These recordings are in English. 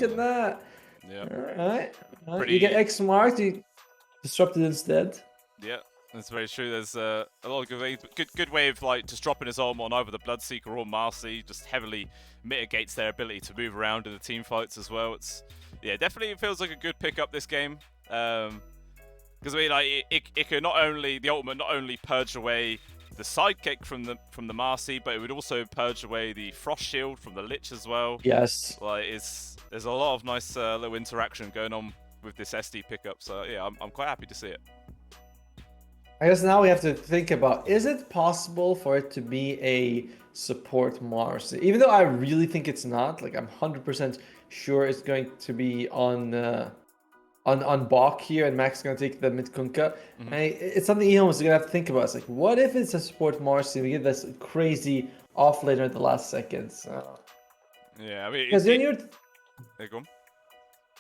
look at that. Yeah. All right. You get X marked, you disrupt it instead. Yeah, that's very true. There's a lot of good ways, good way of like just dropping his arm on either the Bloodseeker or Marcy. Just heavily mitigates their ability to move around in the team fights as well. It's definitely feels like a good pickup this game. Because I mean, like it could the ultimate not only purge away the sidekick from the Marcy, but it would also purge away the Frost Shield from the Lich as well. Yes. Like there's a lot of nice little interaction going on with this SD pickup. So yeah, I'm quite happy to see it. I guess now we have to think about, is it possible for it to be a support Marcy? Even though I really think it's not, like I'm 100% sure it's going to be on Bach here, and Max is going to take the mid Kunkka. Mm-hmm. It's something EHOME is going to have to think about. It's like, what if it's a support Marcy? We get this crazy off later at the last seconds. Yeah, I mean, because when you're... There you go.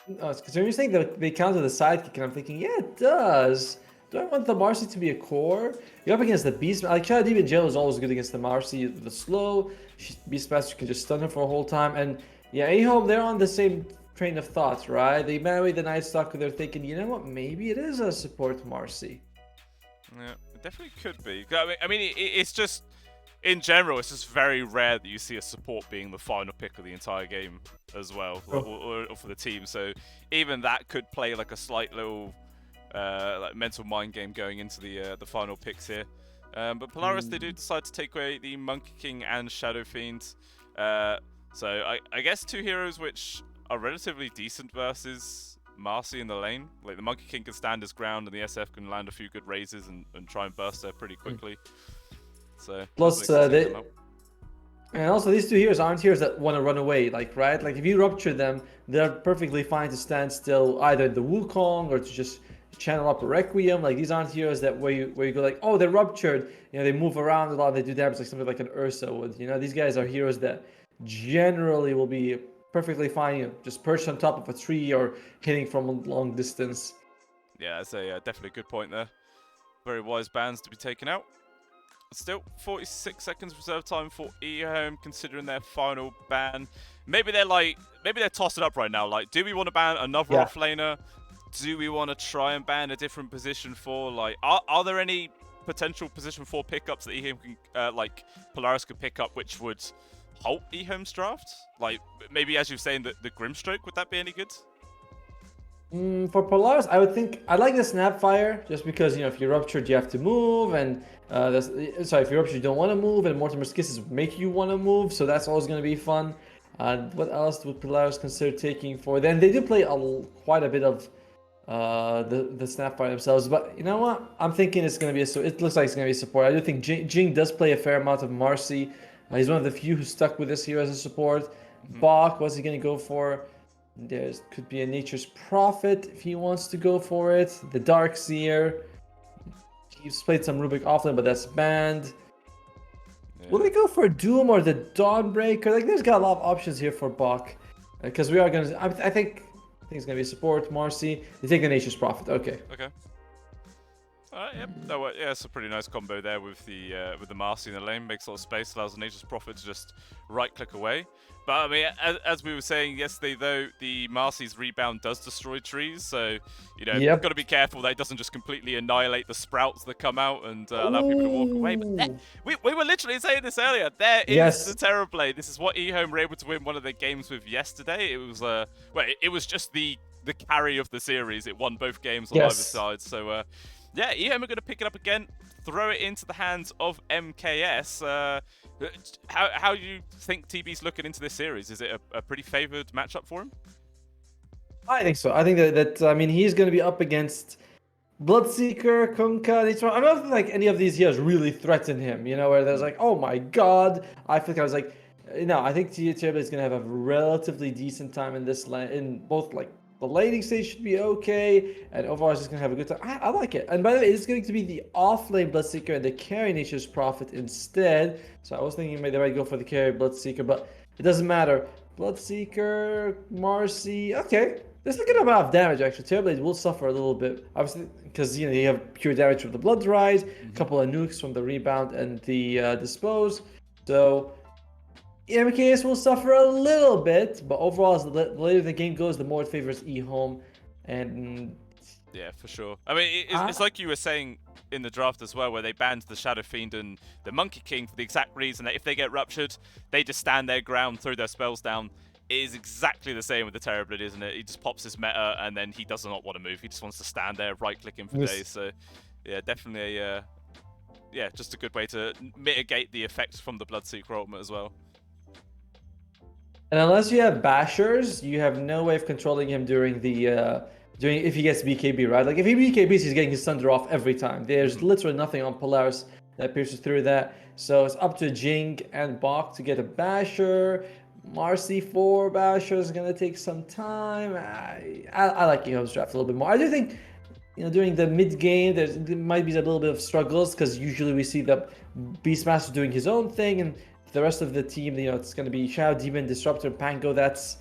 Because when you're saying that they counter the sidekick, and I'm thinking, yeah, it does. Do I want the Marcy to be a core? You're up against the Beast. Like, Shadib in jail is always good against the Marcy. The slow Beastmaster can just stun her for a whole time. And yeah, EHOME, they're on the same train of thought, right? They man away the Night Stalker. They're thinking, you know what? Maybe it is a support Marcy. Yeah, it definitely could be. I mean, it's just, in general, it's just very rare that you see a support being the final pick of the entire game as well, or for the team. So even that could play like a slight little like mental mind game going into the final picks here. But Polaris, they do decide to take away the Monkey King and Shadow Fiend. So I guess two heroes which are relatively decent versus Marcy in the lane. Like the Monkey King can stand his ground, and the SF can land a few good raises and try and burst there pretty quickly. So plus and also these two heroes aren't heroes that want to run away, like, right? Like if you rupture them, they're perfectly fine to stand still, either the Wukong or to just channel up a Requiem. Like these aren't heroes that where you go like, oh, they're ruptured, you know, they move around a lot, they do damage like something like an Ursa would. You know, these guys are heroes that generally will be perfectly fine, you know, just perched on top of a tree or hitting from a long distance. Yeah, that's a definitely a good point there. Very wise bans to be taken out. Still 46 seconds reserve time for EHOME considering their final ban. Maybe they're tossing up right now. Like, do we want to ban another offlaner? Do we want to try and ban a different position 4? Like, are there any potential position 4 pickups that EHOME can, like Polaris could pick up, which would halt EHOME's draft? Like, maybe as you're saying, the Grimstroke, would that be any good? For Polaris, I would think I like the Snapfire just because, you know, if you're ruptured, you have to move, and if you're ruptured, you don't want to move, and Mortimer's Kisses make you want to move, so that's always going to be fun. What else would Polaris consider taking for? Then they do play quite a bit of the Snapfire themselves, but you know what? I'm thinking it's going to be it looks like it's going to be a support. I do think Jing does play a fair amount of Marcy. He's one of the few who stuck with this hero as a support. Bach, what's he going to go for? There could be a Nature's Prophet if he wants to go for it. The Darkseer. He's played some Rubik offline, but that's banned. Yeah. Will they go for Doom or the Dawnbreaker? Like, there's got a lot of options here for Bach. Because we are going to... I think it's going to be support, Marcy. They take the Nature's Prophet. Okay. Alright, yep. Yeah, it's a pretty nice combo there with the Marcy in the lane. Makes a lot of space, allows the Nature's Prophet to just right-click away. But, I mean, as we were saying yesterday, though, the Marcy's rebound does destroy trees. So, you know, you've got to be careful that it doesn't just completely annihilate the sprouts that come out and allow people to walk away. But we were literally saying this earlier. There is the Terror Blade. This is what EHOME were able to win one of their games with yesterday. It was, it was just the carry of the series. It won both games on either side. So, yeah, EHOME are going to pick it up again, throw it into the hands of MKS. How do you think TB's looking into this series? Is it a pretty favoured matchup for him? I think so. I think that I mean, he's going to be up against Bloodseeker, Kunkka. I don't think like any of these heroes really threaten him, you know, where there's like, oh my god. I feel like I was like, no, I think TB is going to have a relatively decent time in this in both like the laning stage should be okay, and overall it's just going to have a good time. I like it. And by the way, it's going to be the off-lane Bloodseeker and the carry Nature's Prophet instead. So I was thinking maybe they might go for the carry Bloodseeker, but it doesn't matter. Bloodseeker, Marcy, okay. There's a good amount of damage, actually. Terrorblade will suffer a little bit, obviously, because, you know, you have pure damage from the Blood Rise, a couple of nukes from the Rebound and the Dispose. So, MKS will suffer a little bit, but overall, as the later the game goes, the more it favors EHOME. And Yeah, for sure. I mean, I, it's like you were saying in the draft as well, where they banned the Shadow Fiend and the Monkey King for the exact reason that if they get ruptured, they just stand their ground, throw their spells down. It is exactly the same with the Terrorblade, isn't it? He just pops his meta and then he does not want to move. He just wants to stand there, right-clicking for days. So, yeah, definitely a, yeah, just a good way to mitigate the effects from the Bloodseeker ultimate as well. and unless you have bashers, you have no way of controlling him during the during if he gets BKB, right? Like if he BKBs, he's getting his thunder off every time. There's literally nothing on Polaris that pierces through that. So it's up to Jing and Bach to get a basher. Marcy 4 basher is gonna take some time. I like EHOME's draft a little bit more. I do think, you know, during the mid game, there might be a little bit of struggles because usually we see the Beastmaster doing his own thing, and the rest of the team, you know, it's going to be Shadow Demon, Disruptor, Pango. That's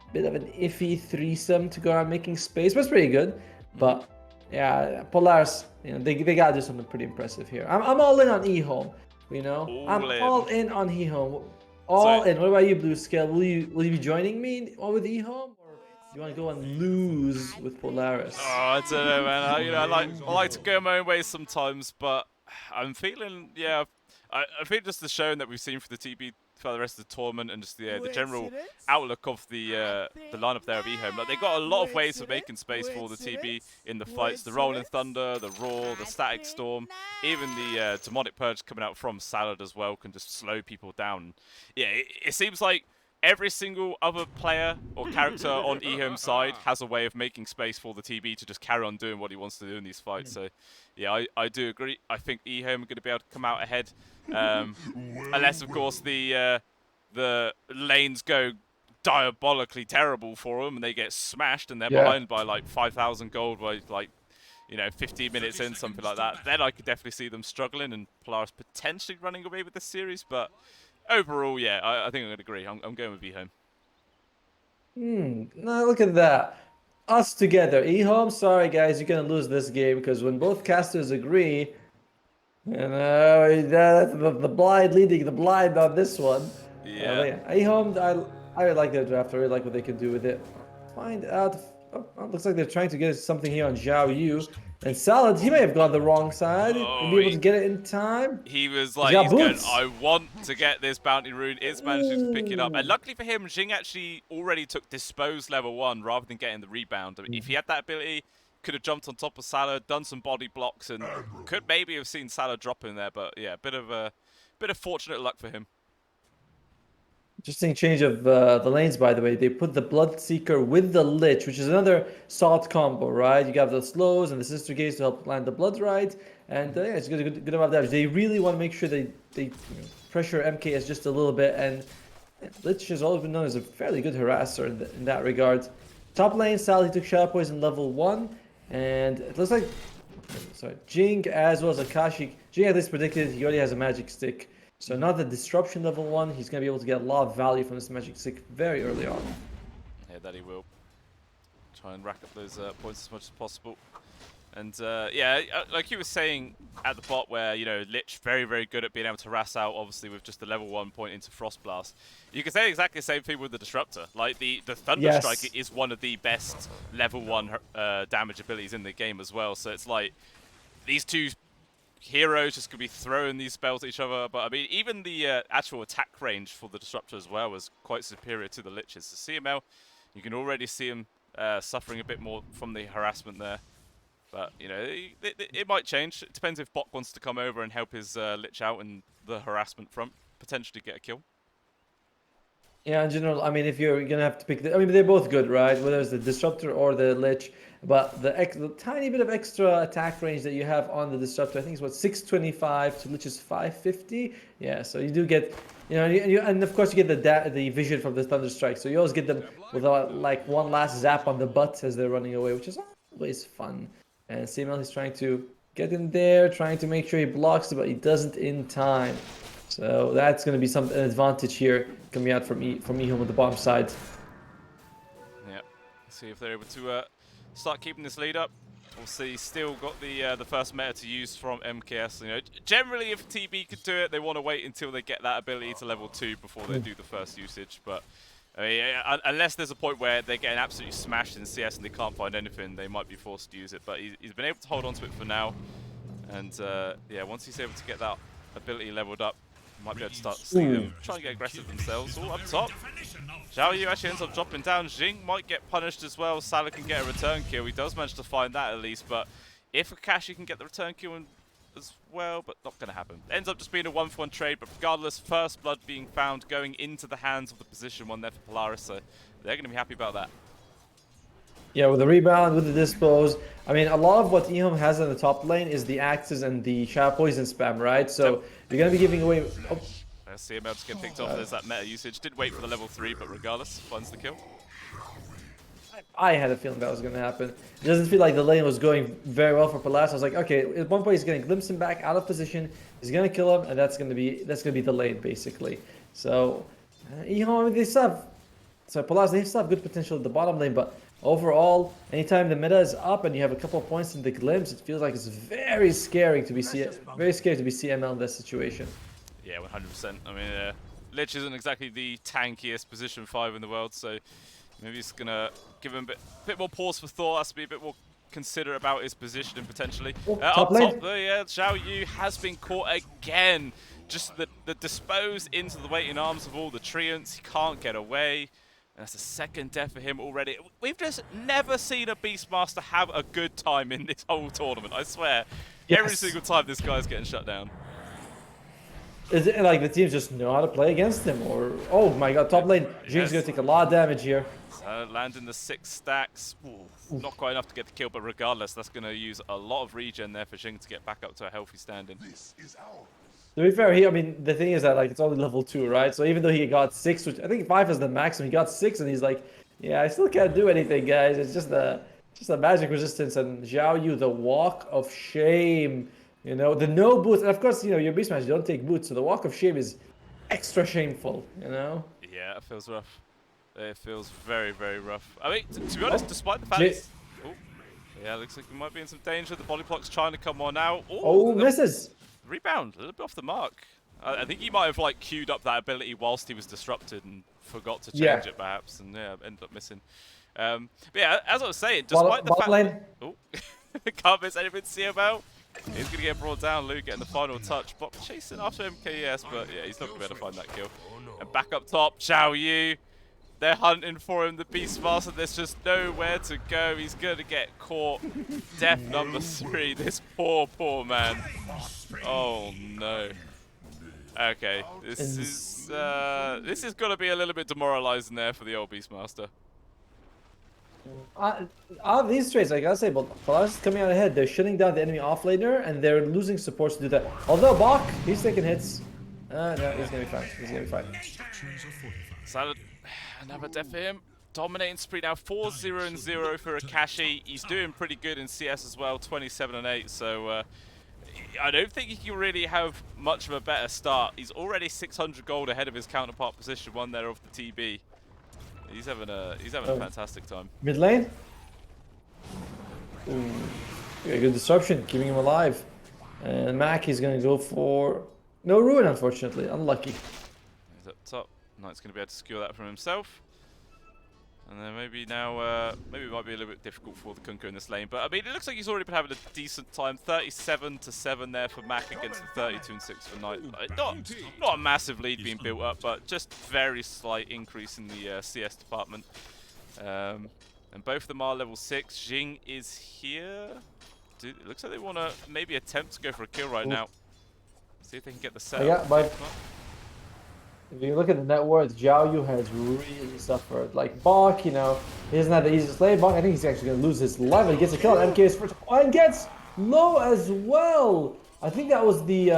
a bit of an iffy threesome to go around making space, but it's pretty good. But yeah, Polaris, you know, they got to do something pretty impressive here. I'm all in on EHOME, you know. All in on EHOME. All in. What about you, BluScale? Will you be joining me with EHOME? You want to go and lose with Polaris? Oh, I don't know, man. You know, I like to go my own way sometimes, but I'm feeling, yeah, I think just the showing that we've seen for the TB for the rest of the tournament and just the general outlook of the lineup there of EHOME. Like they got a lot of ways of making space for the TB in the fights. The Rolling Thunder, the Roar, the Static Storm, even the Demonic Purge coming out from Salad as well can just slow people down. Yeah, it seems like every single other player or character on EHOME's side has a way of making space for the TB to just carry on doing what he wants to do in these fights. So, yeah, I do agree. I think EHOME are going to be able to come out ahead, unless, of course, the lanes go diabolically terrible for them and they get smashed and they're behind by like 5,000 gold by like, you know, 15 minutes in, something like that. Then I could definitely see them struggling and Polaris potentially running away with this series, but overall, yeah, I think I'm going to agree. I'm going with EHOME. Now look at that. Us together. EHOME, sorry guys, you're going to lose this game because when both casters agree, you know, that's the blind leading the blind on this one. Yeah. EHOME, I really like their draft. I really like what they can do with it. Find out. Looks like they're trying to get something here on Zhao Yu. And Salad, he may have gone the wrong side and be able to get it in time. He was like, he's going, I want to get this bounty rune. It's managing to pick it up. And luckily for him, Jing actually already took Dispose level 1 rather than getting the rebound. I mean, if he had that ability, could have jumped on top of Salad, done some body blocks, and could maybe have seen Salad drop in there. But yeah, bit of fortunate luck for him. Interesting change of the lanes, by the way. They put the Bloodseeker with the Lich, which is another salt combo, right? You got the slows and the Sister Gaze to help land the Blood right. And yeah, it's good amount of damage. They really want to make sure they pressure MKS just a little bit. And Lich has always been known as a fairly good harasser in that regard. Top lane, Sally took Shadow Poison level 1. And it looks like, sorry, Jing as well as Akashi. Jing at least predicted he already has a magic stick. So now the disruption level 1, he's going to be able to get a lot of value from this magic stick very early on. Yeah, that he will. Try and rack up those points as much as possible. And yeah, like you were saying at the bot where, you know, Lich very, very good at being able to harass out, obviously, with just the level 1 point into Frost Blast. You can say exactly the same thing with the Disruptor. Like, the Thunder Strike is one of the best level 1 damage abilities in the game as well. So it's like, these two heroes just could be throwing these spells at each other, but I mean, even the actual attack range for the Disruptor as well was quite superior to the Liches. The CML, you can already see him suffering a bit more from the harassment there. But, you know, it might change. It depends if Bot wants to come over and help his Lich out in the harassment front, potentially get a kill. Yeah, in general, I mean, if you're going to have to pick, I mean, they're both good, right? Whether it's the Disruptor or the Lich. But the tiny bit of extra attack range that you have on the Disruptor, I think it's what, 625 to Lich's 550. Yeah, so you do get, you know, and of course you get the vision from the Thunder Strike. So you always get them with like one last zap on the butt as they're running away, which is always fun. And CML is trying to get in there, trying to make sure he blocks it, but he doesn't in time. So that's going to be an advantage here coming out from EHOME with the bottom side. Yeah, see if they're able to start keeping this lead up. We'll see. Still got the first meta to use from MKS. You know, generally if TB could do it, they want to wait until they get that ability to level 2 before they do the first usage. But I mean, unless there's a point where they're getting absolutely smashed in CS and they can't find anything, they might be forced to use it. But he's been able to hold on to it for now. And yeah, once he's able to get that ability leveled up, might be able to start to see them try and get aggressive themselves. All up top. Xiao Yu actually ends up dropping down. Jing might get punished as well. Salah can get a return kill. He does manage to find that at least. But if Akashi can get the return kill as well, but not going to happen. Ends up just being a 1-for-1 trade. But regardless, first blood being found going into the hands of the position one there for Polaris. So they're going to be happy about that. Yeah, with the rebound, with the dispose. I mean, a lot of what EHOME has in the top lane is the axes and the shadow poison spam, right? So you're going to be giving away... Oh. I see him able to get picked off. There's that meta usage. Did wait for the level 3, but regardless, finds the kill. I had a feeling that was going to happen. It doesn't feel like the lane was going very well for Polaris. I was like, okay, at one point he's going to glimpse him back out of position. He's going to kill him, and that's going to be the lane, basically. So, EHOME, I mean, they still have... So Polaris, they still have good potential at the bottom lane, but overall, anytime the meta is up and you have a couple of points in the glimpse, it feels like it's very scary to be CML in this situation. Yeah, 100%. I mean, Lich isn't exactly the tankiest position 5 in the world, so maybe it's going to give him a bit more pause for thought, has to be a bit more considerate about his positioning potentially. Up top there, yeah, Xiao Yu has been caught again. Just the dispose into the waiting arms of all the treants. He can't get away. And that's the second death for him already. We've just never seen a Beastmaster have a good time in this whole tournament, I swear. Yes. Every single time this guy's getting shut down. Is it like the teams just know how to play against him? Or, oh my god, top lane, Jing's going to take a lot of damage here. Landing the 6 stacks. Ooh, not quite enough to get the kill, but regardless, that's going to use a lot of regen there for Jing to get back up to a healthy standing. This is ours. To be fair, I mean, the thing is that like it's only level 2, right? So even though he got 6, which I think 5 is the maximum, he got 6, and he's like, yeah, I still can't do anything, guys. It's just a magic resistance. And Xiao Yu, the walk of shame, you know, the no boots. And of course, you know, your beast match, you don't take boots, so the walk of shame is extra shameful, you know? Yeah, it feels rough. It feels very, very rough. I mean, to be honest, despite the fact yeah, looks like we might be in some danger. The body block's trying to come on now. Oh, misses. Rebound, a little bit off the mark. I think he might have like queued up that ability whilst he was disrupted and forgot to change it perhaps, and yeah, ended up missing. But yeah, as I was saying, despite the fact... Oh, can't miss anything to see about. He's going to get brought down, Luke getting the final touch. But chasing after MKS, but yeah, he's not going to be able to find that kill. And back up top, Xiao Yu. They're hunting for him, the Beastmaster. There's just nowhere to go. He's going to get caught. Death number 3. This poor, poor man. Oh, no. Okay. This is going to be a little bit demoralizing there for the old Beastmaster. Out of these trades, I gotta say, but Polaris is coming out ahead. They're shutting down the enemy offlaner, and they're losing supports to do that. Although Bach, he's taking hits. No, he's going to be fine. He's going to be fine. Salad. Another death for him. Dominating spree now, 4-0-0 for Akashi. He's doing pretty good in CS as well, 27-8. So I don't think he can really have much of a better start. He's already 600 gold ahead of his counterpart position 1 there of the TB. He's having a fantastic time. Mid lane. Ooh, a good disruption, keeping him alive. And Mac is going to go for no ruin, unfortunately. Unlucky. He's up top. Knight's going to be able to secure that from himself. And then maybe now, maybe it might be a little bit difficult for the Kunko in this lane. But I mean, it looks like he's already been having a decent time. 37-7 there for Mac against the 32-6 for Knight. Not a massive lead being built up, but just very slight increase in the CS department. And both of them are level 6. Jing is here. It looks like they want to maybe attempt to go for a kill right now. See if they can get the set. Yeah, but if you look at the net worth, Xiao Yu has really suffered. Like Bach, you know, he doesn't have the easiest lane. Bach, I think he's actually going to lose his life. He gets a kill. MK is first, and gets low as well. I think that was the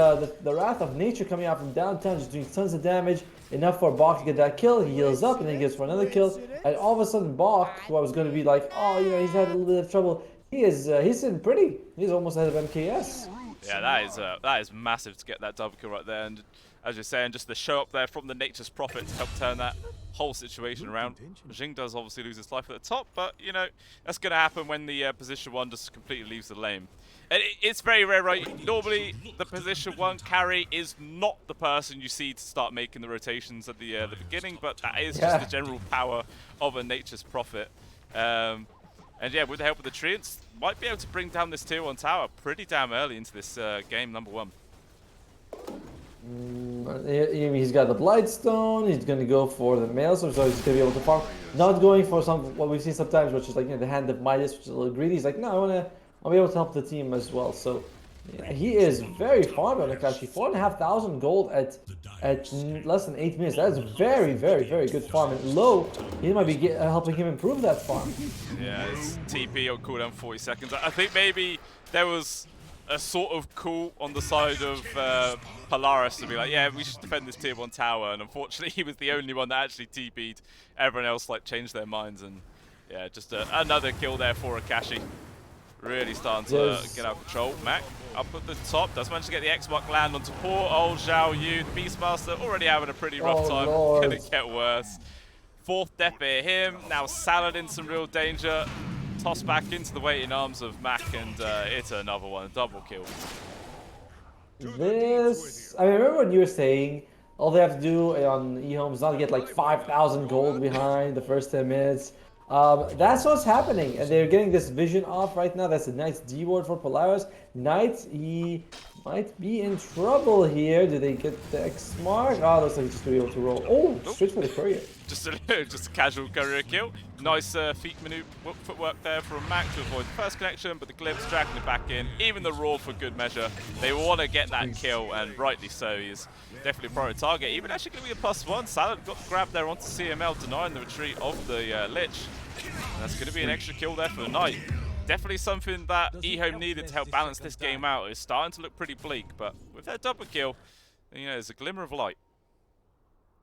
Wrath of Nature coming out from downtown, just doing tons of damage. Enough for Bach to get that kill. He heals up, and then he goes for another kill. And all of a sudden, Bach, who I was going to be like, oh, you know, he's had a little bit of trouble. He's sitting pretty. He's almost ahead of MKS. Yeah, that is massive to get that double kill right there. And as you're saying, just the show up there from the Nature's Prophet to help turn that whole situation around. Jing does obviously lose his life at the top, but, you know, that's going to happen when the position 1 just completely leaves the lane. And it's very rare, right? Normally, the position 1 carry is not the person you see to start making the rotations at the beginning, but that is just the general power of a Nature's Prophet. And yeah, with the help of the Treants, might be able to bring down this tier 1 tower pretty damn early into this game number 1. He's got the Blightstone. He's going to go for the Maelstrom, so he's going to be able to farm. Not going for what we've seen sometimes, which is like, you know, the Hand of Midas, which is a little greedy. He's like, no, I'll be able to help the team as well. So yeah, he is very farmed on Akashi. 4,500 gold at less than 8 minutes. That is very, very, very good farm. And low, he might be helping him improve that farm. Yeah, it's TP on cooldown 40 seconds. I think maybe there was a sort of call on the side of Polaris to be like, yeah, we should defend this tier 1 tower, and unfortunately he was the only one that actually TP'd. Everyone else like changed their minds, and yeah, just another kill there for Akashi. Really starting to get out of control. Mac up at the top, does manage to get the X-Mark land onto poor old Zhao Yu. The Beastmaster already having a pretty rough time. Lord. Gonna get worse. 4th death here him. Now Salad in some real danger. Toss back into the waiting arms of Mac, and it's another one, a double kill. This, I remember what you were saying. All they have to do on EHOME is not get like 5,000 gold behind the first 10 minutes. That's what's happening, and they're getting this vision off right now. That's a nice D ward for Polaris. Knight, he might be in trouble here. Do they get the X mark? Oh, looks like he's just to be able to roll. Oh, straight for the courier. Just a casual courier kill. Nice feet footwork there from Mac to avoid the first connection, but the Glimpse dragging it back in. Even the Raw for good measure. They want to get that kill, and rightly so. He's definitely a priority target. Even actually going to be a +1. Salad got grabbed there onto CML, denying the retreat of the Lich. And that's going to be an extra kill there for the Knight. Definitely something that EHOME needed to help balance this game out. It's starting to look pretty bleak, but with that double kill, you know, there's a glimmer of light.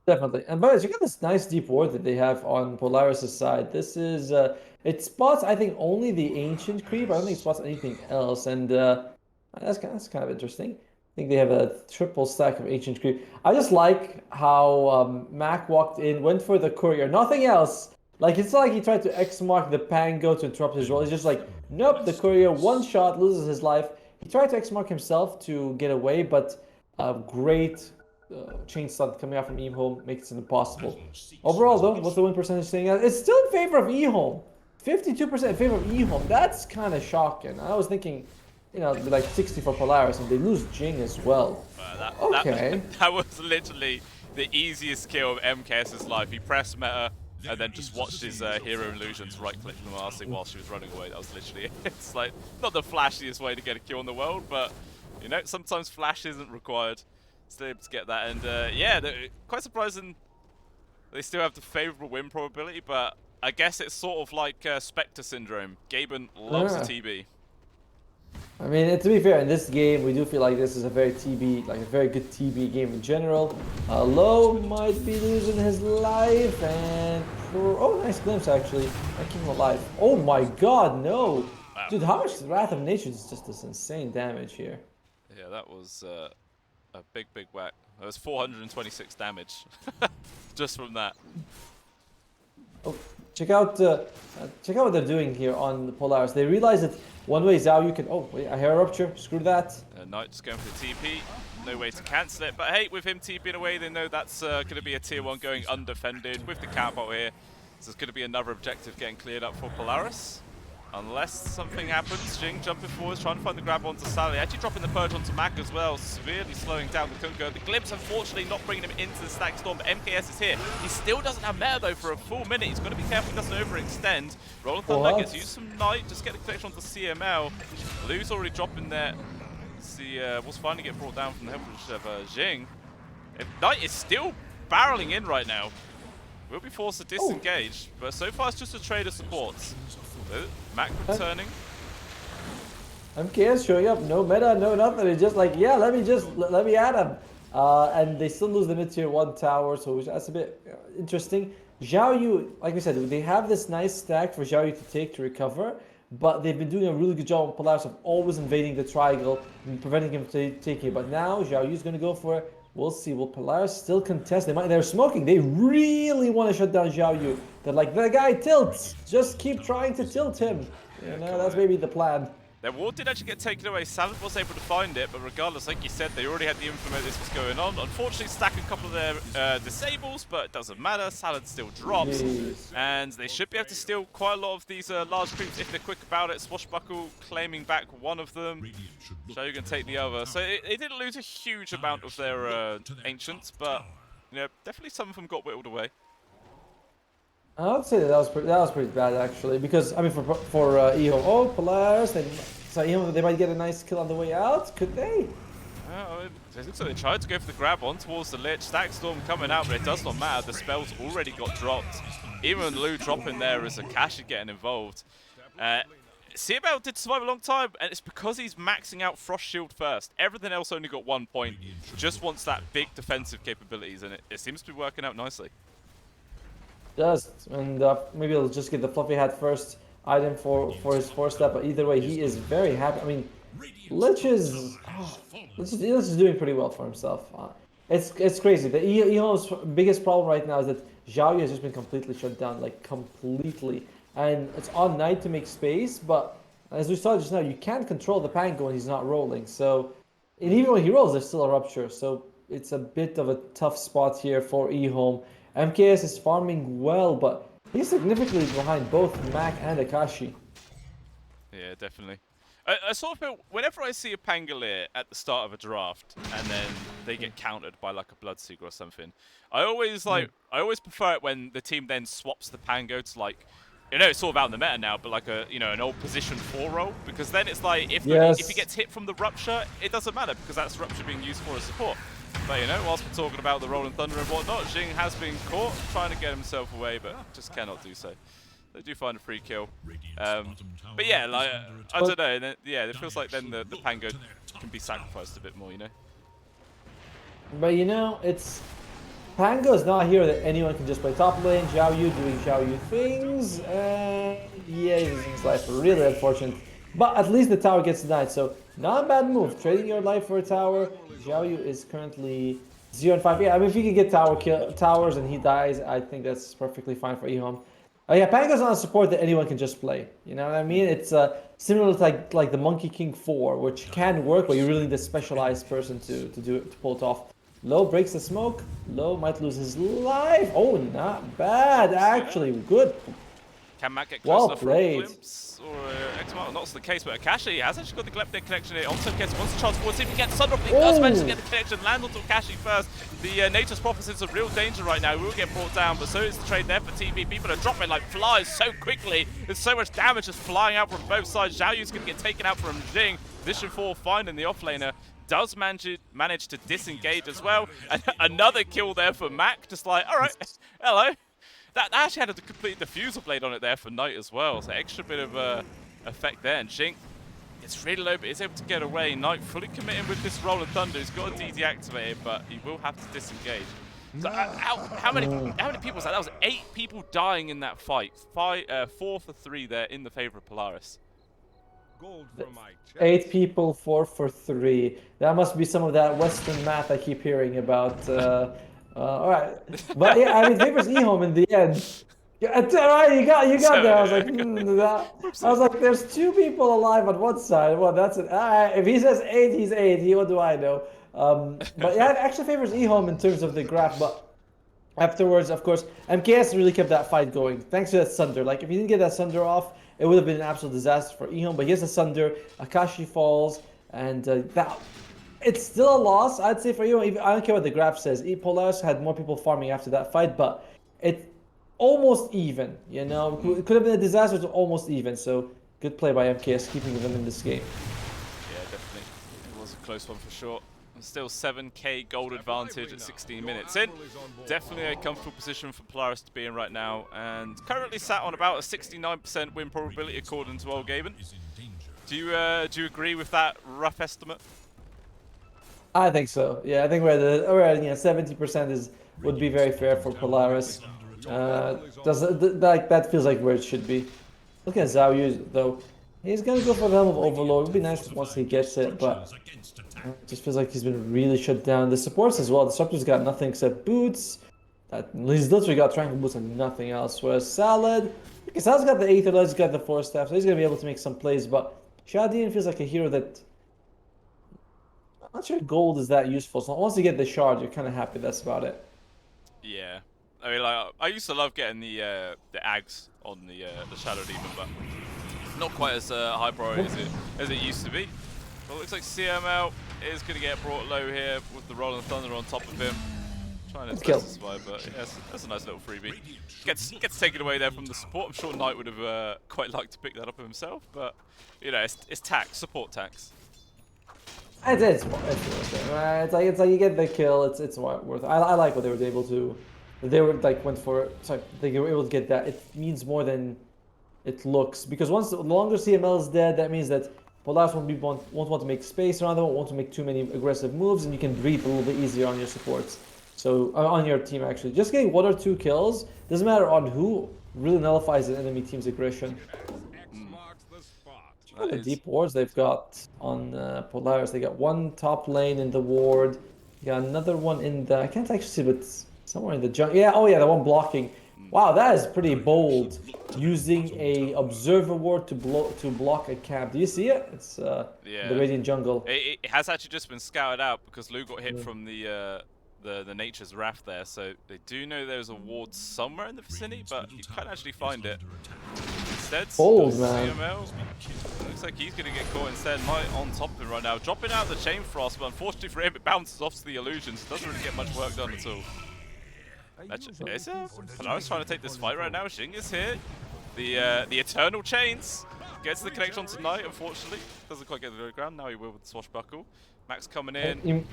Definitely. And but you got this nice deep ward that they have on Polaris' side. This is, it spots, I think, only the Ancient Creep. I don't think it spots anything else. And that's kind of interesting. I think they have a triple stack of Ancient Creep. I just like how Mac walked in, went for the courier, nothing else. Like, it's not like he tried to X-mark the Pango to interrupt his roll. He's just like, nope, the courier, one shot, loses his life. He tried to X-mark himself to get away, but great chain stun coming out from EHOME makes it impossible. Overall, though, what's the win percentage saying? It's still in favor of EHOME. 52% in favor of EHOME. That's kind of shocking. I was thinking, you know, like 60 for Polaris, and they lose Jing as well. That was literally the easiest kill of MKS's life. He pressed meta, and then just watched his hero illusions right-click the Marcy while she was running away. That was literally it. It's like, not the flashiest way to get a kill in the world, but, you know, sometimes flash isn't required. Still able to get that, and yeah, quite surprising they still have the favorable win probability, but I guess it's sort of like Spectre syndrome. Gaben loves a TB. I mean, to be fair, in this game, we do feel like this is a very very good TB game in general. Low might be losing his life, and oh, nice glimpse actually. I keep him alive. Oh my God, no, wow. Dude, how much Wrath of Nature is just this insane damage here? Yeah, that was a big whack. That was 426 damage just from that. Oh, check out what they're doing here on the Polaris. They realize that one way Zhao Yu can. Oh, wait, a hair rupture. Screw that. Knight just going for the TP. No way to cancel it. But hey, with him TPing away, they know that's going to be a tier 1 going undefended with the catapult here. So it's going to be another objective getting cleared up for Polaris. Unless something happens, Jing jumping forwards, trying to find the grab onto Sally. Actually dropping the purge onto Mac as well, severely slowing down the Kungo. The Glimpse, unfortunately, not bringing him into the stack storm, but MKS is here. He still doesn't have meta, though, for a full minute. He's got to be careful he doesn't overextend. Rolling Thunder gets used some Knight, just get the connection onto CML. Lou's already dropping there. See, was finally get brought down from the help of Jing. Knight is still barreling in right now. Will be forced to disengage, but so far it's just a trade of supports. Mac returning. MKS showing up, no meta, no nothing. It's just like, yeah, let me add him. And they still lose the mid-tier 1 tower, so that's a bit interesting. Zhao Yu, like we said, they have this nice stack for Zhao Yu to take to recover, but they've been doing a really good job on Polaris of always invading the triangle and preventing him from taking it. But now Zhao Yu is going to go for We'll see. Will Polaris still contest? They're smoking. They really want to shut down Xiao Yu. They're like, the guy tilts. Just keep trying to tilt him. You know, that's maybe the plan. Their ward did actually get taken away. Salad was able to find it, but regardless, like you said, they already had the info that this was going on. Unfortunately, stack a couple of their disables, but it doesn't matter. Salad still drops, and they should be able to steal quite a lot of these large creeps if they're quick about it. Swashbuckle claiming back one of them. Xiao Yu can take the other. So they didn't lose a huge amount of their ancients, but you know, definitely some of them got whittled away. I would say that was pretty bad actually, because I mean for EHOME, Polaris, they might get a nice kill on the way out. Could they? It looks like they tried to go for the grab on towards the Lich. Stack Storm coming out, but it does not matter. The spell's already got dropped. Even Lu dropping there as Akashi getting involved. Seabell did survive a long time, and it's because he's maxing out Frost Shield first. Everything else only got 1 point. Just wants that big defensive capabilities, and it seems to be working out nicely. Just, and maybe he'll just get the fluffy hat first item for his 4-step, but either way, he is very happy. I mean, Lich is doing pretty well for himself. It's crazy. The EHOME's biggest problem right now is that Xiao Yu has just been completely shut down, like completely. And it's on Knight to make space, but as we saw just now, you can't control the Pango when he's not rolling. So, and even when he rolls, there's still a rupture. So it's a bit of a tough spot here for EHOME. MKS is farming well, but he's significantly behind both Mac and Akashi. Yeah, definitely. I sort of feel whenever I see a Pangolier at the start of a draft and then they get countered by like a Bloodseeker or something, I always prefer it when the team then swaps the Pango to like, you know, it's sort of out in the meta now, but like a, you know, an old position 4 role, because then it's like if he gets hit from the rupture, it doesn't matter because that's rupture being used for a support. But you know, whilst we're talking about the Rolling Thunder and whatnot, Jing has been caught trying to get himself away, but just cannot do so. They do find a free kill. But yeah, like, I don't know. Yeah, it feels like then the Pango can be sacrificed a bit more, you know? But you know, Pango is not here that anyone can just play top lane. Xiao Yu doing Xiao Yu things, and yeah, he's losing his life. Really unfortunate. But at least the tower gets denied, so not a bad move. Trading your life for a tower. Xiao Yu is currently 0-5. Yeah, I mean, if you can get towers and he dies, I think that's perfectly fine for EHOME. Yeah, Pango's not a support that anyone can just play. You know what I mean? It's similar to like the Monkey King 4, which can work, but you really need a specialized person to pull it off. Low breaks the smoke. Low might lose his life. Oh, not bad, actually. Good. Can Matt get close enough for a played. glimpse? Or X-Mark? Not the case, but Akashi has actually got the Gleptic connection here. Also gets wants to charge forward. See if he gets Sundrop. He does manage to get the connection. Land onto Akashi first. The Nature's Prophet is in real danger right now. He will get brought down, but so is the trade there for TV. People are dropping like flies so quickly. There's so much damage just flying out from both sides. Xiao Yu's going to get taken out from Jing. Position 4 finding the offlaner. Does manage to disengage as well. And another kill there for Mac. Just like, all right, hello. That actually had a complete diffusal blade on it there for Knight as well. So extra bit of effect there. And Jink, it's really low, but is able to get away. Knight fully committing with this Rolling Thunder. He's got a DD activated, but he will have to disengage. So how many people was that? That was 8 people dying in that fight. 4 for 3 there in the favor of Polaris. Gold for my 8 people, 4 for 3. That must be some of that Western math I keep hearing about. All right, but yeah, I mean, favors EHOME in the end. Yeah, right, you got there. I was like, there's 2 people alive on one side. Well, that's it. If he says 8, he's 8. What do I know? But yeah, it actually favors EHOME in terms of the graph. But afterwards, of course, MKS really kept that fight going thanks to that Sunder. Like, if he didn't get that Sunder off, it would have been an absolute disaster for EHOME. But he has a Sunder. Akashi falls, and that. It's still a loss, I'd say, for EHOME. I don't care what the graph says. Polaris had more people farming after that fight, but it's almost even, you know? It could have been a disaster to almost even, so good play by MKS, keeping them in this game. Yeah, definitely. It was a close one for sure. And still 7k gold advantage at 16 minutes in. Definitely a comfortable position for Polaris to be in right now, and currently sat on about a 69% win probability according to Old Gaben. Do you agree with that rough estimate? I think so. Yeah, I think we're at 70% would be very fair for Polaris. That feels like where it should be. Look at Xiao Yu though. He's gonna go for the Helm of Overlord. It would be nice once he gets it, but it just feels like he's been really shut down. The supports as well. The Disruptor's got nothing except boots. He's literally got Tranquil Boots and nothing else. Whereas Salad, okay, Salad's got the Aether, he's got the Force Staff, so he's gonna be able to make some plays. But Shadian feels like a hero that I'm not sure gold is that useful. So once you get the shard, you're kind of happy. That's about it. Yeah. I mean, like, I used to love getting the Ags on the Shadow Demon, but not quite as high priority as it used to be. But it looks like CML is going to get brought low here with the Rolling Thunder on top of him. Trying to best to survive, but yeah, that's a nice little freebie. Gets taken away there from the support. I'm sure Knight would have quite liked to pick that up himself, but you know, it's tax, support tax. It's worth it, right? It's like you get the kill. It's worth it. I like what they were able to. They were like went for. Sorry, they were able to get that. It means more than it looks, because once the longer CML is dead, that means that Polaris won't want to make space around them, won't want to make too many aggressive moves, and you can breathe a little bit easier on your supports. So on your team actually, just getting 1 or 2 kills doesn't matter on who really nullifies an enemy team's aggression. Look at the deep wards they've got on Polaris. They got one top lane in the ward. You got another one in the, I can't actually see, but somewhere in the jungle. Yeah, oh yeah, the one blocking. Wow, that is pretty bold. Using a observer ward to block a camp. Do you see it? It's yeah. the Radiant jungle. It has actually just been scouted out because Lou got hit from the Nature's Wrath there, so they do know there's a ward somewhere in the vicinity, but you can't actually find it. Instead, bold, man. CML, looks like he's going to get caught instead. Knight on top of him right now, dropping out the Chain Frost, but unfortunately for him, it bounces off to the illusions. Doesn't really get much work done at all. Polaris trying to take this fight right now. Xing is here. The Eternal Chains gets the connection onto Knight, unfortunately. Doesn't quite get to the ground. Now he will with the Swashbuckle. Max coming in.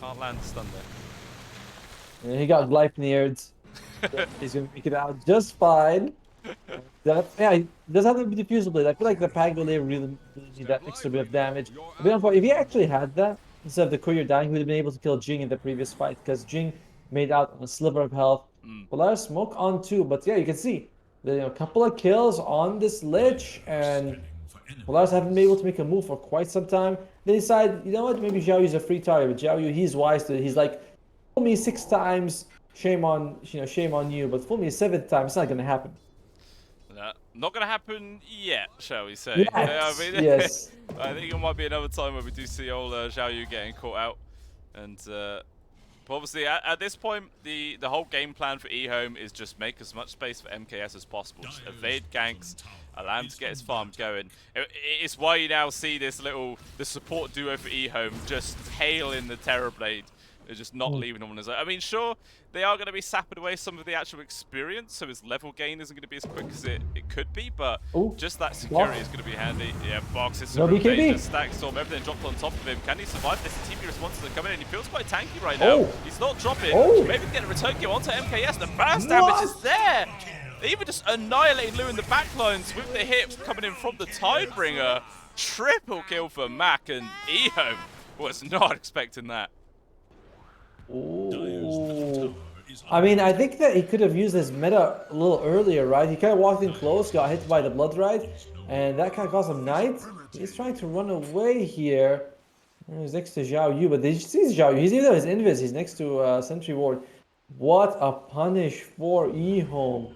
Can't land the stun there. Yeah, he got Gleipnir'd. He's going to make it out just fine. Yeah, he does have the diffusal blade. I feel like the Pangolier really need that extra bit of damage. If he actually had that, instead of the courier dying, he would have been able to kill Jing in the previous fight, because Jing made out on a sliver of health. Polaris smoke on too, but yeah, you can see a couple of kills on this Lich, and Polaris haven't been able to make a move for quite some time. They decide, you know what, maybe Xiao Yu's a free target, but Xiao Yu, he's wise to it. He's like, fool me 6 times, shame on you, but fool me a 7th time, it's not gonna happen. Not gonna happen yet, shall we say? Yes. I mean, Yes. I think it might be another time where we do see old Xiao Yu getting caught out, and but obviously at this point the whole game plan for EHOME is just make as much space for MKS as possible, just evade ganks, allow him to get his farm going. It's why you now see the support duo for EHOME just hailing the Terrorblade. They're just not leaving him on his own. I mean, sure, they are going to be sapping away some of the actual experience, so his level gain isn't going to be as quick as it could be, but just that security is going to be handy. Yeah, boxes, some BKB, stack storm, everything dropped on top of him. Can he survive this? The TP responses are coming in. He feels quite tanky right now. He's not dropping. Maybe get a return kill onto MKS. The burst damage is there. They even just annihilating Lou in the backlines with the hits coming in from the Tidebringer. Triple kill for Mac, and EHOME was not expecting that. Ooh. I mean, I think that he could have used his meta a little earlier, right? He kind of walked in close, got hit by the Blood Ride, and that kind of cost him Knight. He's trying to run away here. He's next to Xiao Yu, but did you see Xiao Yu? He's even though his invis, he's next to Sentry Ward. What a punish for EHOME.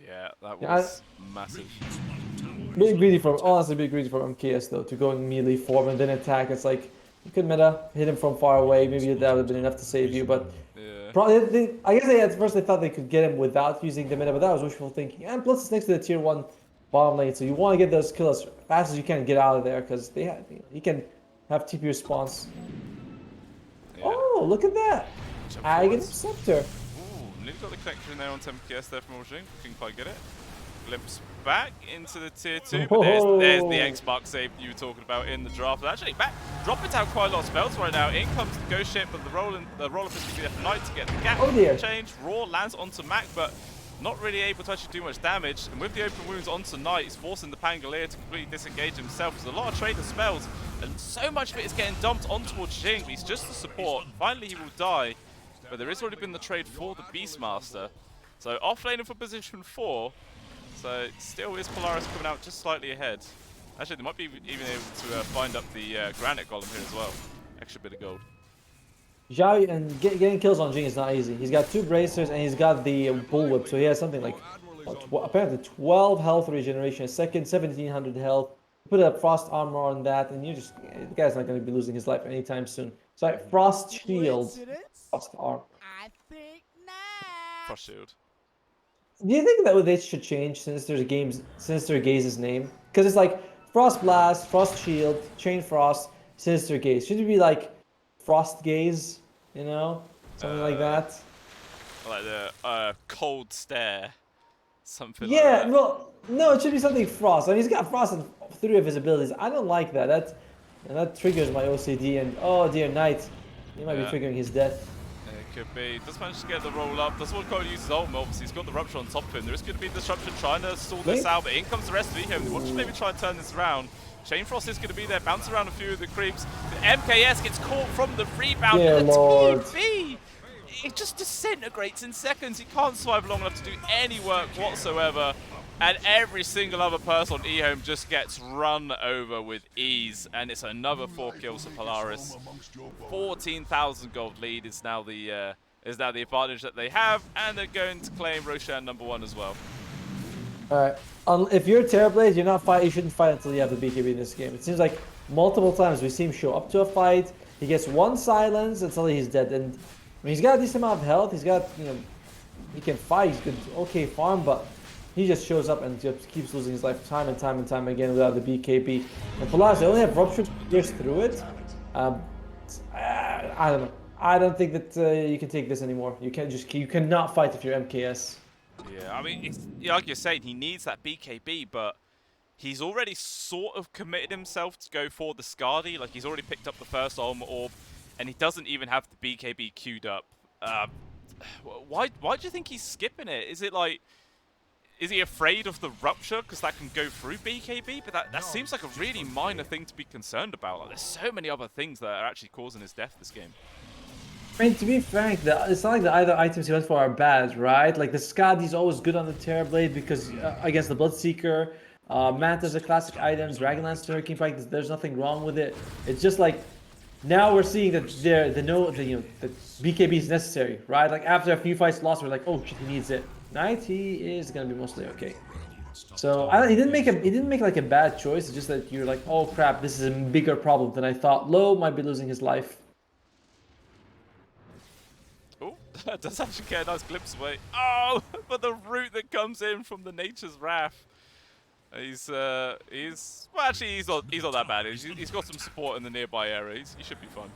Yeah, that was massive. Big greedy from, honestly, big greedy from MKS though, to go in melee form and then attack. It's like, you could meta, hit him from far away, maybe that would have been enough to save you, but probably, I guess at first they thought they could get him without using the meta, but that was wishful thinking. And plus it's next to the tier 1 bottom lane, so you want to get those kills as fast as you can, get out of there, because he can have TP response. Oh, look at that! Aghanim Scepter. Ooh, nearly got the connection there on MKS there from Oljing, couldn't quite get it. Glimpse back into the tier 2, but there's the X-Mark save you were talking about in the draft. Actually, back dropping down quite a lot of spells right now. In comes the Ghost Ship, but the roller is going to be there for Knight to get the gap change. Raw lands onto Mac, but not really able to actually do much damage. And with the open wounds onto Knight, he's forcing the Pangolier to completely disengage himself. There's a lot of trader spells, and so much of it is getting dumped on towards Xing, but he's just the support. Finally, he will die, but there has already been the trade for the Beastmaster. So off laner for position 4. So still is Polaris coming out just slightly ahead. Actually, they might be even able to find up the granite golem here as well. Extra bit of gold. Zhao and getting kills on Jing is not easy. He's got 2 bracers and he's got the bullwhip, so he has something like apparently 12 health regeneration a second, 1700 health. Put a frost armor on that, and the guy's not going to be losing his life anytime soon. So frost shield, frost armor. I think not. Frost shield. Do you think that they should change since their Gaze's name? Because it's like Frost Blast, Frost Shield, Chain Frost, Sinister Gaze. Should it be like Frost Gaze? You know, something like that. Like the cold stare. Something Yeah, like that. well, no, it should be something Frost. I mean, he's got Frost in 3 of his abilities. I don't like that. That triggers my OCD. And oh dear, Knight, he might be triggering his death. It could be. Does manage to get the roll up. Doesn't want to go use his ult. Obviously, he's got the rupture on top of him. There is going to be disruption trying to stall this out, but in comes the rest of EHOME. They want to maybe try and turn this around. Chain Frost is going to be there, bounce around a few of the creeps. The MKS gets caught from the rebound. Dear and the Lord. TP, it just disintegrates in seconds. He can't survive long enough to do any work whatsoever. And every single other person on EHOME just gets run over with ease. And it's another 4 kills for Polaris. 14,000 gold lead is now the advantage that they have, and they're going to claim Roshan #1 as well. Alright. If you're Terrorblade, you shouldn't fight until you have the BKB in this game. It seems like multiple times we see him show up to a fight, he gets 1 silence, and suddenly he's dead. And I mean, he's got a decent amount of health, he's got, he can fight, he's good, okay farm, but he just shows up and just keeps losing his life time and time and time again without the BKB. And Polaris, they only have rupture to pierce through it. I don't know. I don't think that you can take this anymore. You cannot fight if you're MKS. Yeah, I mean, it's, like you're saying, he needs that BKB, but he's already sort of committed himself to go for the Skadi. Like, he's already picked up the first Ultimate Orb, and he doesn't even have the BKB queued up. Why do you think he's skipping it? Is it like, is he afraid of the Rupture because that can go through BKB? But that seems like a really minor thing to be concerned about. Like, there's so many other things that are actually causing his death this game. I mean, to be frank, it's not like the other items he went for are bad, right? Like the Skadi's always good on the Terrorblade because against the Bloodseeker, Manta's a classic item, Dragonlance Turkey Pike, there's nothing wrong with it. It's just like now we're seeing that the BKB is necessary, right? Like after a few fights lost, we're like, oh shit, he needs it. Knight, he is gonna be mostly okay. So he didn't make like a bad choice. It's just that you're like, oh crap, this is a bigger problem than I thought. Low might be losing his life. Oh, that does actually get a nice glimpse away. Oh, but the root that comes in from the Nature's Wrath. He's well, actually he's not that bad. He's got some support in the nearby area. He should be fine.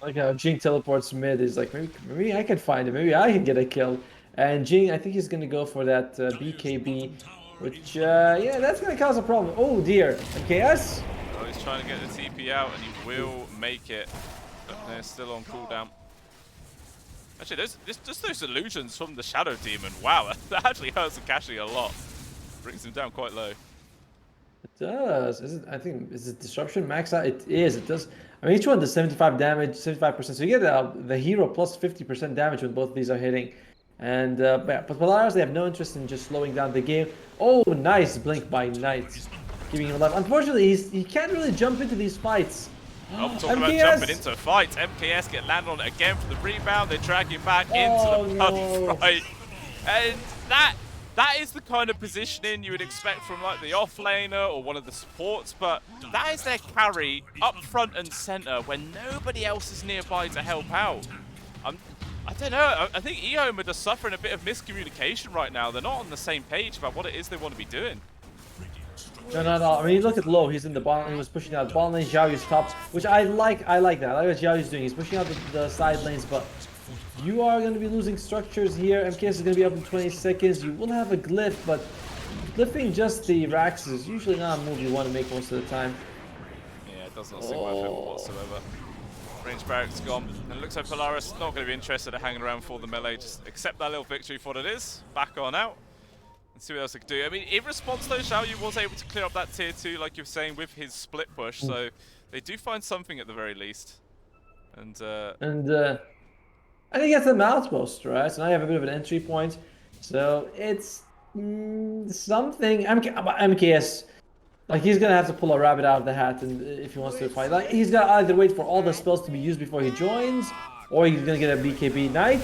Like how Jing teleports mid is like, maybe I can find him. Maybe I can get a kill. And Jing, I think he's gonna go for that BKB, which yeah, that's gonna cause a problem. Oh dear, MKS. Oh, he's trying to get the TP out, and he will make it. But they're still on cooldown. Actually, just those illusions from the Shadow Demon. Wow, that actually hurts Akashi a lot. Brings him down quite low. It does. Is it disruption max out? It is. It does. I mean, each one does 75 damage, 75%. So you get the hero plus 50% damage when both of these are hitting. And but Polaris, they have no interest in just slowing down the game. Oh, nice blink by Knight, giving him life. Unfortunately, he can't really jump into these fights. Oh, talking about jumping into fights. MKS get landed on it again for the rebound. They drag him back into the blood fight. And that is the kind of positioning you would expect from like the offlaner or one of the supports, but that is their carry up front and center when nobody else is nearby to help out. I don't know. I think EHOME are just suffering a bit of miscommunication right now. They're not on the same page about what it is they want to be doing. No. I mean, look at Low. He's in the bottom. He was pushing out the bottom lane. Xiaoyu's tops, which I like. I like that. I like what Xiaoyu's doing. He's pushing out the side lanes, but you are going to be losing structures here. MKS is going to be up in 20 seconds. You will have a glyph, but glyphing just the racks is usually not a move you want to make most of the time. Yeah, it does not seem worth it whatsoever. Range barracks gone, and it looks like Polaris not going to be interested in hanging around for the melee. Just accept that little victory for what it is. Back on out. And see what else they can do. I mean, in response though, Xiaoyu was able to clear up that tier 2, like you were saying, with his split push. So they do find something at the very least. And he gets them outpost, right? So now you have a bit of an entry point. So it's something. MKS, Like he's gonna have to pull a rabbit out of the hat, and if he wants to fight, like he's gonna either wait for all the spells to be used before he joins, or he's gonna get a BKB Knight.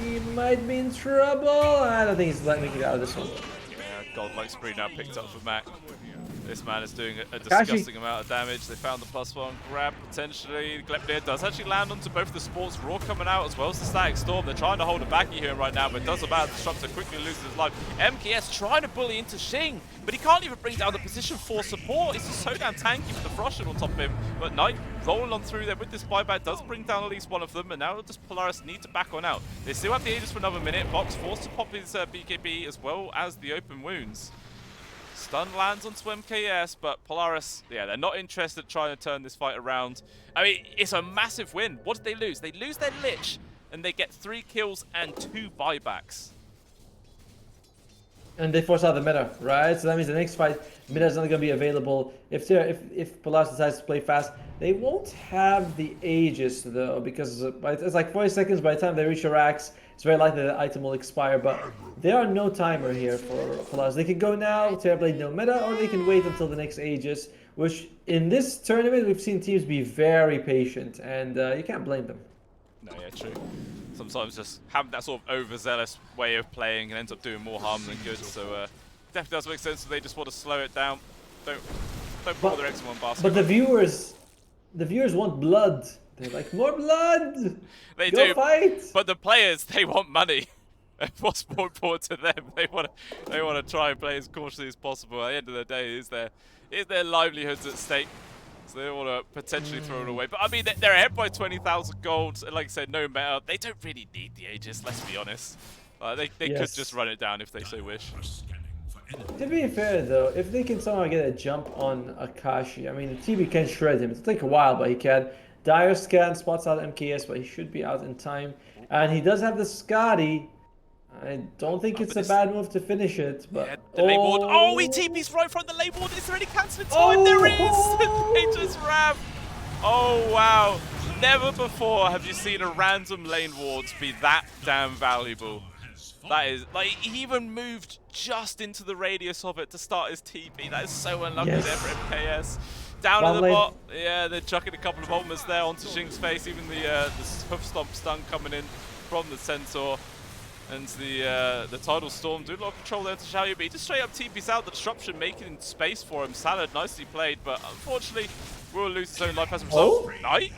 He might be in trouble. I don't think he's making it out of this one. Yeah, Godlike Spree now picked up for Mac. This man is doing a Kashi. disgusting amount of damage. They found the +1 grab potentially. Glepnir does actually land onto both the Sports Raw coming out as well as the Static Storm. They're trying to hold it back here right now, but it does about Disruptor quickly loses his life. MKS trying to bully into Xing, but he can't even bring down the position for support. He's just so damn tanky with the Frosted on top of him. But Knight rolling on through there with this buyback does bring down at least one of them, and now does Polaris need to back on out. They still have the Aegis for another minute. Box forced to pop his BKB as well as the open wounds. Stun lands onto MKS, but Polaris, yeah, they're not interested in trying to turn this fight around. I mean, it's a massive win. What did they lose? They lose their Lich, and they get 3 kills and 2 buybacks. And they force out the meta, right? So that means the next fight, meta is not gonna be available. If Polaris decides to play fast, they won't have the Aegis though, because it's like 40 seconds by the time they reach a Rax. It's very likely the item will expire, but there are no timer here for Polaris. They can go now, Terrorblade no meta, or they can wait until the next Aegis, which in this tournament we've seen teams be very patient, and you can't blame them. No, yeah, true. Sometimes just having that sort of overzealous way of playing and ends up doing more harm than good, so definitely does make sense that they just want to slow it down. Don't put all their eggs in one basket. But the viewers want blood. They're like, more blood! They Go do, fight! but the players, they want money. And what's more important to them? They want to try and play as cautiously as possible. At the end of the day, is their livelihoods at stake? So they want to potentially throw it away. But I mean, they're ahead by 20,000 gold. And like I said, no meta. They don't really need the Aegis, let's be honest. They could just run it down if they so wish. To be fair though, if they can somehow get a jump on Akashi, I mean, the TB can shred him. It'll take a while, but he can. Dire scan spots out MKS, but he should be out in time. And he does have the Scotty. I don't think it's a bad move to finish it, but... Yeah, the lane ward. Oh, he TP's right from the lane ward. Is there any cancelling time? There is! They just ran. Oh, wow. Never before have you seen a random lane ward be that damn valuable. That is, like, he even moved just into the radius of it to start his TP. That is so unlucky there for MKS. Down to the bot. Yeah, they're chucking a couple of ultimates there onto Xing's face. Even the hoof stomp stun coming in from the Centaur. And the Tidal Storm do a lot of control there to Xiaoyu, but he just straight up TP's out the disruption, making space for him. Salad, nicely played, but unfortunately will lose his own life as a result. Knight?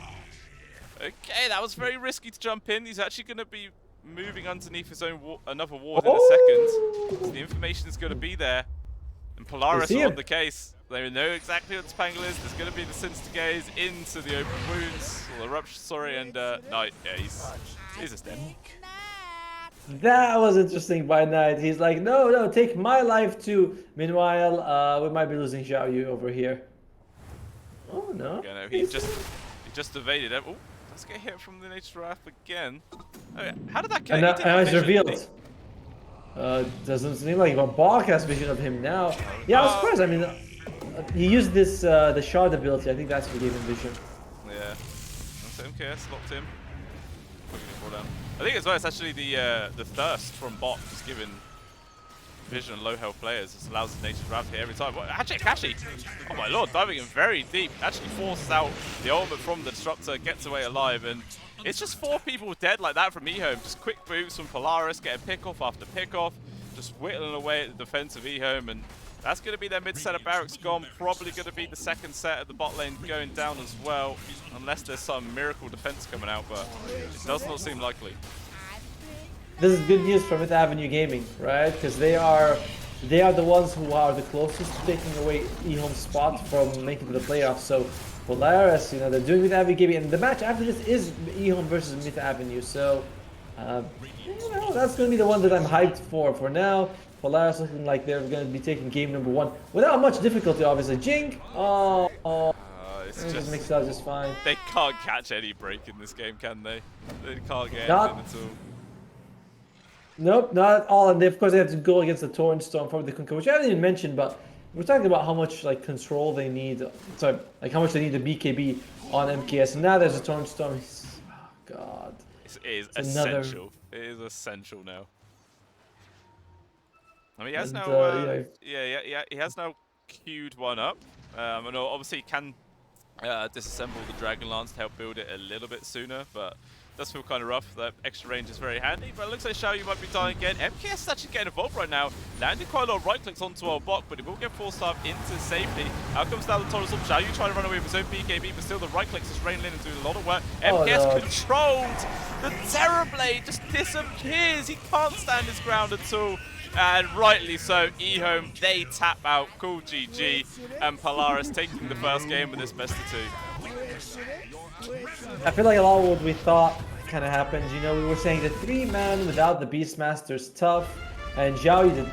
Okay, that was very risky to jump in. He's actually going to be moving underneath his own another ward in a second. So the information is going to be there. And Polaris are on the case. They know exactly what this Spangle is. There's going to be the Sinister Gaze into the open wounds, or the rupture, sorry, and Knight, yeah, he's just dead. That was interesting by Knight. He's like, no, take my life too. Meanwhile, we might be losing Xiaoyu over here. Oh no. Yeah, no, he just evaded it. Oh, let's get hit from the Nature's Wrath again. Oh, yeah. How did that go? And now it's revealed. Doesn't seem like Bach has vision of him now. Yeah, I was surprised. I mean, he used this the shard ability. I think that's what gave him vision. Yeah. So MKS locked him. I think as well, it's actually the thirst from Bot just giving vision and low health players. Just allows the Nature's Wrath to hit every time. What? Actually, Kashi! Oh my lord, diving in very deep. Actually forces out the ultimate from the Disruptor, gets away alive, and it's just 4 people dead like that from EHOME. Just quick boots from Polaris, getting pick-off after pick-off, just whittling away at the defense of EHOME, and that's going to be their mid-set of barracks gone. Probably going to be the second set of the bot lane going down as well, unless there's some miracle defense coming out, but it does not seem likely. This is good news for Fifth Avenue Gaming, right? Because they are the ones who are the closest to taking away EHOME's spot from making the playoffs. So Polaris, you know, they're doing Fifth Avenue Gaming, and the match after this is EHOME versus Fifth Avenue. So, you know, that's going to be the one that I'm hyped for. For now, Polaris looking like they're going to be taking game number 1 without much difficulty, obviously. Jink! It just makes it out just fine. They can't catch any break in this game, can they? They can't get anything at all. Nope, not at all. And of course they have to go against the Torrent Storm from the Conquer, which I haven't even mentioned, but we're talking about how much like control they need. Sorry, like how much they need the BKB on MKS. And now there's a Torrent Storm. Oh god. It is essential. It is essential now. I mean, he has now. Yeah, he has now queued one up. And obviously can disassemble the Dragon Lance to help build it a little bit sooner, but does feel kind of rough. That extra range is very handy, but it looks like Xiaoyu might be dying again. MKS is actually getting involved right now, landing quite a lot of right clicks onto our bot, but it will get forced up into safety. Out comes down the Taurus up. Xiaoyu trying to run away with his own BKB, but still the right clicks just raining in and doing a lot of work. MKS controlled. The Terror Blade just disappears. He can't stand his ground at all. And rightly so, EHOME, they tap out, cool GG, and Polaris taking the first game of this best of 2. I feel like a lot of what we thought kind of happens. You know, we were saying the 3-man without the Beastmaster is tough, and Xiaoyu did,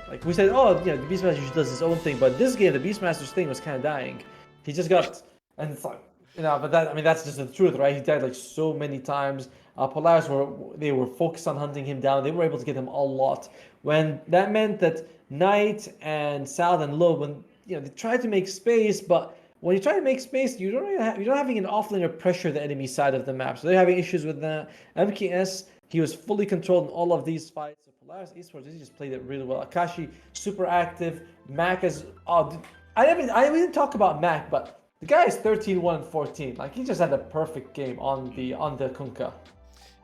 like we said, oh, you know, the Beastmaster usually does his own thing, but this game, the Beastmaster's thing was kind of dying. He just got, and it's like, you know, but that, I mean, that's just the truth, right? He died like so many times. Polaris were focused on hunting him down. They were able to get him a lot. When that meant that Knight and Sal and Low, when you know they tried to make space, but when you try to make space, you're not having an offlaner pressure the enemy side of the map. So they're having issues with that. MKS, he was fully controlled in all of these fights. So Polaris Esports, he just played it really well. Akashi, super active. Mac is, I didn't talk about Mac, but the guy is 13-1-14. Like, he just had a perfect game on the Kunkka.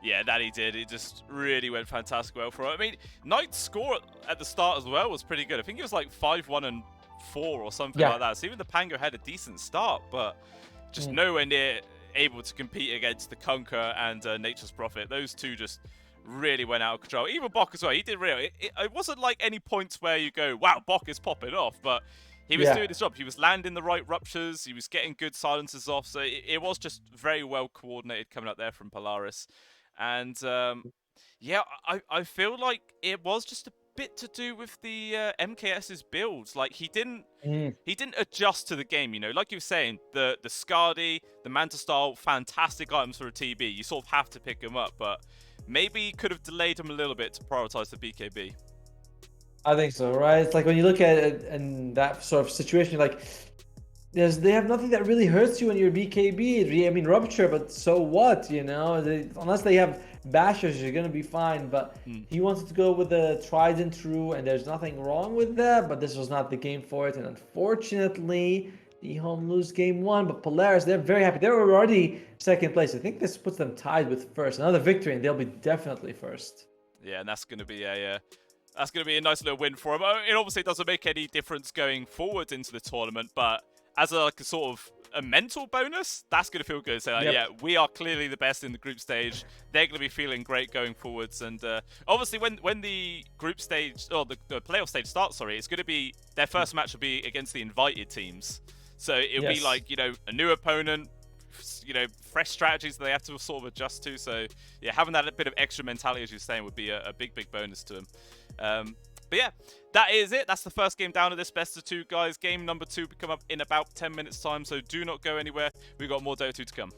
Yeah, that he did. It just really went fantastic well for him. I mean, Knight's score at the start as well was pretty good. I think it was like 5-1-4 or something like that. So even the Pango had a decent start, but just nowhere near able to compete against the Kunkka and Nature's Prophet. Those two just really went out of control. Even Bok as well. He did really. It wasn't like any points where you go, wow, Bok is popping off, but he was doing his job. He was landing the right ruptures. He was getting good silences off. So it was just very well coordinated coming up there from Polaris. And yeah, I feel like it was just a bit to do with the MKS's builds. Like he didn't adjust to the game. You know, like you were saying, the Skadi, the Manta style, fantastic items for a TB. You sort of have to pick them up, but maybe could have delayed them a little bit to prioritize the BKB. I think so, right? It's like when you look at it in that sort of situation, like they have nothing that really hurts you in your BKB. I mean, rupture, but so what? You know, unless they have bashers, you're gonna be fine. But he wanted to go with the tried and true, and there's nothing wrong with that. But this was not the game for it, and unfortunately, EHOME lose game 1. But Polaris, they're very happy. They were already second place. I think this puts them tied with first. Another victory, and they'll be definitely first. Yeah, and that's gonna be a nice little win for them. It obviously doesn't make any difference going forward into the tournament, but as a sort of a mental bonus, that's going to feel good. So yeah, we are clearly the best in the group stage. They're going to be feeling great going forwards. And obviously when the group stage, or the playoff stage starts, it's going to be, their first match will be against the invited teams. So it'll be like, you know, a new opponent, you know, fresh strategies that they have to sort of adjust to. So yeah, having that bit of extra mentality, as you're saying, would be a big bonus to them. But yeah, that is it. That's the first game down of this best of 2, guys. Game number 2 will come up in about 10 minutes time, so do not go anywhere. We've got more Dota 2 to come.